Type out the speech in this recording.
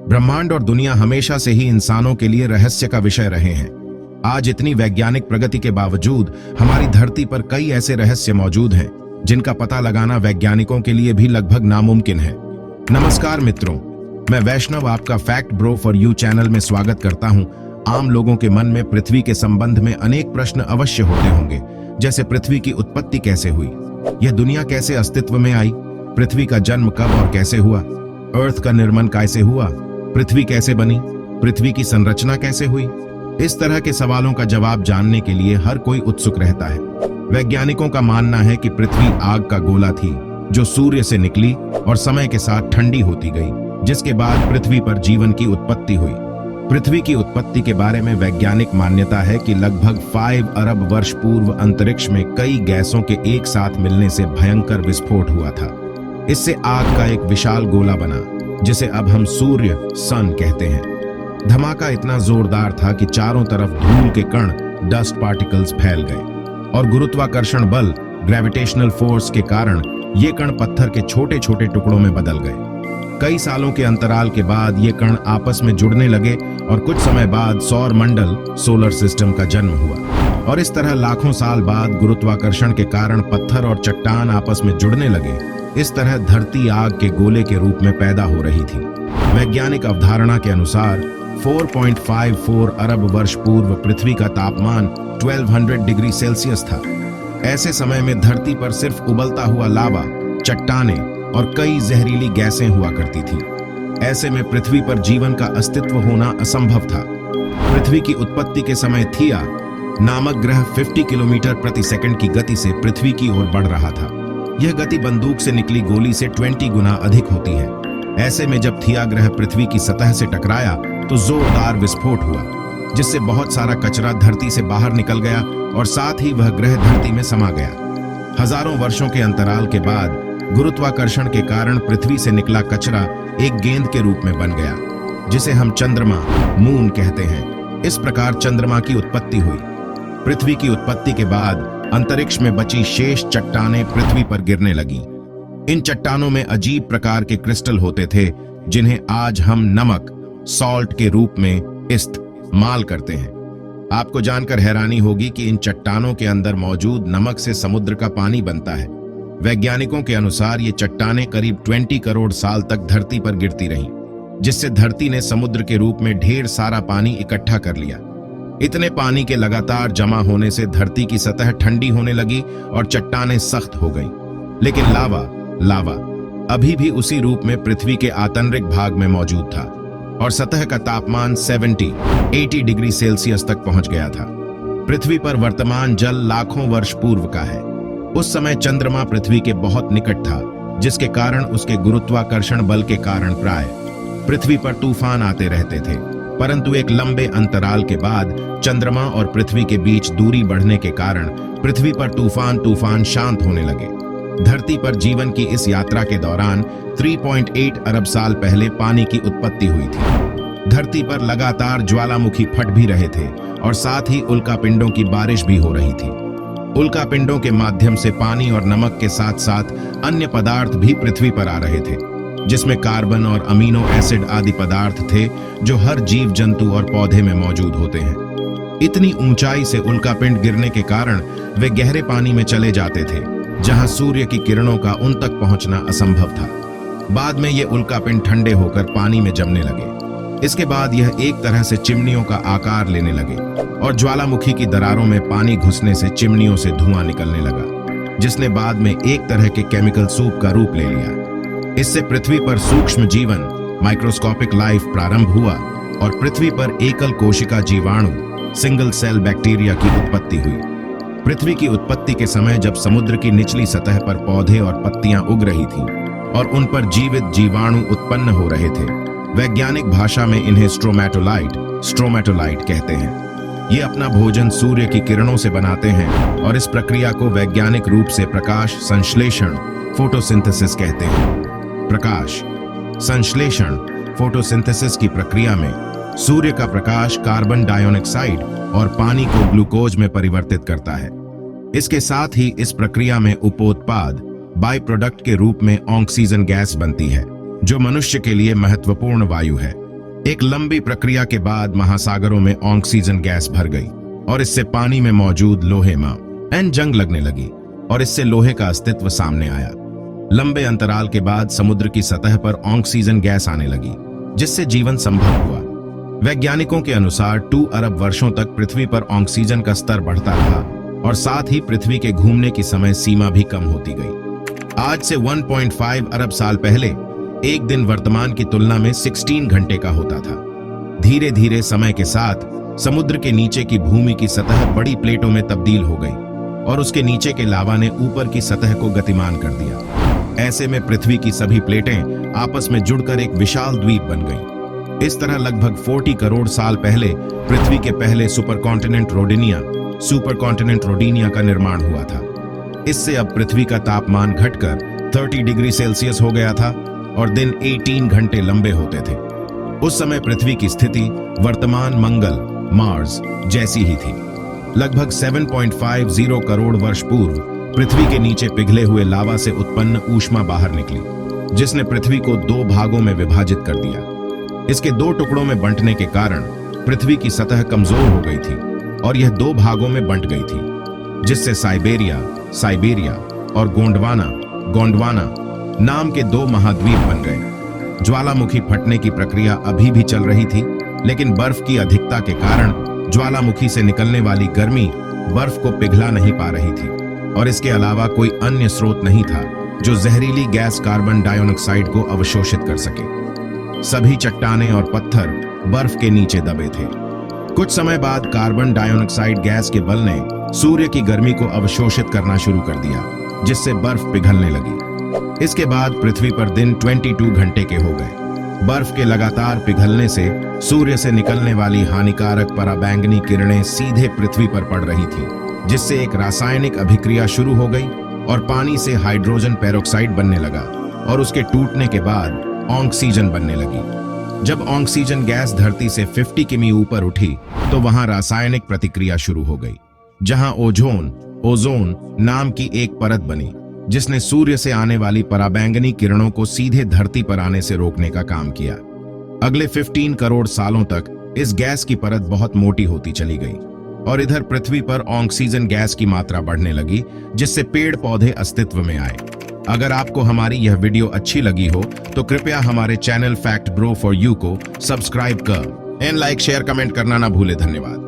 ब्रह्मांड और दुनिया हमेशा से ही इंसानों के लिए रहस्य का विषय रहे हैं। आज इतनी वैज्ञानिक प्रगति के बावजूद हमारी धरती पर कई ऐसे रहस्य मौजूद हैं जिनका पता लगाना वैज्ञानिकों के लिए भी लगभग नामुमकिन है। नमस्कार मित्रों, मैं वैष्णव आपका fact bro for you channel में स्वागत करता हूं। आम लोगों के मन में पृथ्वी के संबंध में अनेक प्रश्न अवश्य होते होंगे, जैसे पृथ्वी की उत्पत्ति कैसे हुई, यह दुनिया कैसे अस्तित्व में आई, पृथ्वी का जन्म कब और कैसे हुआ, अर्थ का निर्माण कैसे हुआ, पृथ्वी कैसे बनी, पृथ्वी की संरचना कैसे हुई। इस तरह के सवालों का जवाब जानने के लिए हर कोई उत्सुक रहता है। वैज्ञानिकों का मानना है कि पृथ्वी आग का गोला थी जो सूर्य से निकली और समय के साथ ठंडी होती गई, जिसके बाद पृथ्वी पर जीवन की उत्पत्ति हुई। पृथ्वी की उत्पत्ति के बारे में वैज्ञानिक मान्यता है कि लगभग 5 अरब वर्ष पूर्व अंतरिक्ष में कई गैसों के एक साथ मिलने से भयंकर विस्फोट हुआ था। इससे आग का एक विशाल गोला बना, जिसे अब हम सूर्य सन कहते हैं। धमाका इतना जोरदार था कि चारों तरफ धूल के कण डस्ट पार्टिकल्स फैल गए और गुरुत्वाकर्षण बल ग्रेविटेशनल फोर्स के कारण ये कण पत्थर के छोटे छोटे टुकड़ों में बदल गए। कई सालों के अंतराल के बाद ये कण आपस में जुड़ने लगे और कुछ समय बाद सौर मंडल सोलर सिस्टम का जन्म हुआ। और इस तरह लाखों साल बाद गुरुत्वाकर्षण के कारण पत्थर और चट्टान आपस में जुड़ने लगे। इस तरह धरती आग के गोले के रूप में पैदा हो रही थी। वैज्ञानिक अवधारणा के अनुसार 4.54 अरब वर्ष पूर्व पृथ्वी का तापमान 1200 डिग्री सेल्सियस था। ऐसे समय में धरती पर सिर्फ उबलता हुआ लावा, चट्टानें और कई जहरीली गैसें हुआ करती थी। ऐसे में पृथ्वी पर जीवन का अस्तित्व होना असंभव था। पृथ्वी की उत्पत्ति के समय थिया नामक ग्रह 50 किलोमीटर प्रति सेकंड की गति से पृथ्वी की ओर बढ़ रहा था। यह गति बंदूक से निकली गोली से 20 गुना अधिक होती है। ऐसे में जब थिया ग्रह पृथ्वी की सतह से टकराया तो जोरदार विस्फोट हुआ, जिससे बहुत सारा कचरा धरती से बाहर निकल गया और साथ ही वह ग्रह धरती में समा गया। हजारों वर्षों के अंतराल के बाद गुरुत्वाकर्षण के कारण पृथ्वी से निकला कचरा एक गेंद के रूप में बन गया, जिसे हम चंद्रमा मून कहते हैं। इस प्रकार चंद्रमा की उत्पत्ति हुई। पृथ्वी की उत्पत्ति के बाद अंतरिक्ष में बची शेष चट्टानें पृथ्वी पर गिरने लगीं। इन चट्टानों में अजीब प्रकार के क्रिस्टल होते थे, जिन्हें आज हम नमक सॉल्ट के रूप में इस्तेमाल करते हैं। आपको जानकर हैरानी होगी कि इन चट्टानों के अंदर मौजूद नमक से समुद्र का पानी बनता है। वैज्ञानिकों के अनुसार ये चट्टानें करीब 20 करोड़ साल तक धरती पर गिरती रहीं, जिससे धरती ने समुद्र के रूप में ढेर सारा पानी इकट्ठा कर लिया। इतने पानी के लगातार जमा होने से धरती की सतह ठंडी होने लगी और चट्टानें सख्त हो गईं। लेकिन लावा अभी भी उसी रूप में पृथ्वी के आंतरिक भाग में मौजूद था और सतह का तापमान 70-80 डिग्री सेल्सियस तक पहुंच गया था। पृथ्वी पर वर्तमान जल लाखों वर्ष पूर्व का है। उस समय चंद्रमा पृथ्वी के बहुत निकट था, जिसके कारण उसके गुरुत्वाकर्षण बल के कारण प्राय पृथ्वी पर तूफान आते रहते थे। परंतु एक लंबे अंतराल के बाद चंद्रमा और पृथ्वी के बीच दूरी बढ़ने के कारण पृथ्वी पर तूफान शांत होने लगे। धरती पर जीवन की इस यात्रा के दौरान 3.8 अरब साल पहले पानी की उत्पत्ति हुई थी। धरती पर लगातार ज्वालामुखी फट भी रहे थे और साथ ही उल्कापिंडों की बारिश भी हो रही थी। उल्कापिंडों के माध्यम से पानी और नमक के साथ साथ अन्य पदार्थ भी पृथ्वी पर आ रहे थे, जिसमें कार्बन और अमीनो एसिड आदि पदार्थ थे जो हर जीव जंतु और पौधे में मौजूद होते हैं। इतनी ऊंचाई से उल्कापिंड गिरने के कारण वे गहरे पानी में चले जाते थे, जहां सूर्य की किरणों का उन तक पहुंचना असंभव था। बाद में ये उल्कापिंड ठंडे होकर पानी में जमने लगे। इसके बाद यह एक तरह से चिमनियों का आकार लेने लगे और ज्वालामुखी की दरारों में पानी घुसने से चिमनियों से धुआं निकलने लगा, जिसने बाद में एक तरह के केमिकल सूप का रूप ले लिया। इससे पृथ्वी पर सूक्ष्म जीवन माइक्रोस्कोपिक लाइफ प्रारंभ हुआ और पृथ्वी पर एकल कोशिका जीवाणु सिंगल सेल बैक्टीरिया की उत्पत्ति हुई। पृथ्वी की उत्पत्ति के समय जब समुद्र की निचली सतह पर पौधे और पत्तियां उग रही थीं और उन पर जीवित जीवाणु उत्पन्न हो रहे थे, वैज्ञानिक भाषा में इन्हें स्ट्रोमेटोलाइट कहते हैं। ये अपना भोजन सूर्य की किरणों से बनाते हैं और इस प्रक्रिया को वैज्ञानिक रूप से प्रकाश संश्लेषण फोटोसिंथेसिस कहते हैं। प्रकाश संश्लेषण फोटोसिंथेसिस की प्रक्रिया में सूर्य का प्रकाश कार्बन डाइऑक्साइड और पानी को ग्लूकोज में परिवर्तित करता है। इसके साथ ही इस प्रक्रिया में उपोत्पाद बाई प्रोडक्ट के रूप में ऑक्सीजन गैस बनती है, जो मनुष्य के लिए महत्वपूर्ण वायु है। एक लंबी प्रक्रिया के बाद महासागरों में ऑक्सीजन गैस भर गई और इससे पानी में मौजूद लोहे में जंग लगने लगी और इससे लोहे का अस्तित्व सामने आया। लंबे अंतराल के बाद समुद्र की सतह पर ऑक्सीजन गैस आने लगी, जिससे जीवन संभव हुआ। वैज्ञानिकों के अनुसार 2 अरब वर्षों तक पृथ्वी पर ऑक्सीजन का स्तर बढ़ता रहा और साथ ही पृथ्वी के घूमने की समय सीमा भी कम होती गई। आज से 1.5 अरब साल पहले एक दिन वर्तमान की तुलना में 16 घंटे का होता था। धीरे धीरे समय के साथ समुद्र के नीचे की भूमि की सतह बड़ी प्लेटों में तब्दील हो गई और उसके नीचे के लावा ने ऊपर की सतह को गतिमान कर दिया। ऐसे में पृथ्वी की सभी प्लेटें आपस में जुड़कर एक विशाल द्वीप बन गईं। इस तरह लगभग 40 करोड़ साल पहले पृथ्वी के पहले सुपरकॉन्टिनेंट रोडिनिया का निर्माण हुआ था। इससे अब पृथ्वी का तापमान घटकर 30 डिग्री सेल्सियस हो गया था और दिन 18 घंटे लंबे होते थे। उस समय पृथ्वी की स्थिति वर्तमान मंगल मार्स जैसी ही थी। लगभग 7.50 करोड़ वर्ष पूर्व पृथ्वी के नीचे पिघले हुए लावा से उत्पन्न ऊष्मा बाहर निकली, जिसने पृथ्वी को 2 भागों में विभाजित कर दिया। इसके 2 टुकड़ों में बंटने के कारण पृथ्वी की सतह कमजोर हो गई थी और यह 2 भागों में बंट गई थी, जिससे साइबेरिया और गोंडवाना नाम के 2 महाद्वीप बन गए। ज्वालामुखी फटने की प्रक्रिया अभी भी चल रही थी, लेकिन बर्फ की अधिकता के कारण ज्वालामुखी से निकलने वाली गर्मी बर्फ को पिघला नहीं पा रही थी और इसके अलावा कोई अन्य स्रोत नहीं था जो जहरीली गैस कार्बन डाइऑक्साइड को अवशोषित कर सके। सभी चट्टानें और पत्थर बर्फ के नीचे दबे थे। कुछ समय बाद कार्बन डाइऑक्साइड गैस के बल ने सूर्य की गर्मी को अवशोषित करना शुरू कर दिया, जिससे बर्फ पिघलने लगी। इसके बाद पृथ्वी पर दिन 22 घंटे के हो गए। बर्फ के लगातार पिघलने से सूर्य से निकलने वाली हानिकारक पराबैंगनी किरणें सीधे पृथ्वी पर पड़ रही थी, जिससे एक रासायनिक अभिक्रिया शुरू हो गई और पानी से हाइड्रोजन पेरोक्साइड बनने लगा और उसके टूटने के बाद ऑक्सीजन बनने लगी। जब ऑक्सीजन गैस धरती से 50 किमी ऊपर उठी तो वहां रासायनिक प्रतिक्रिया शुरू हो गई, जहां ओजोन नाम की एक परत बनी, जिसने सूर्य से आने वाली पराबैंगनी किरणों को सीधे धरती पर आने से रोकने का काम किया। अगले 15 करोड़ सालों तक इस गैस की परत बहुत मोटी होती चली गई और इधर पृथ्वी पर ऑक्सीजन गैस की मात्रा बढ़ने लगी, जिससे पेड़ पौधे अस्तित्व में आए। अगर आपको हमारी यह वीडियो अच्छी लगी हो तो कृपया हमारे channel fact bro for you को सब्सक्राइब कर एंड लाइक शेयर कमेंट करना ना भूले। धन्यवाद।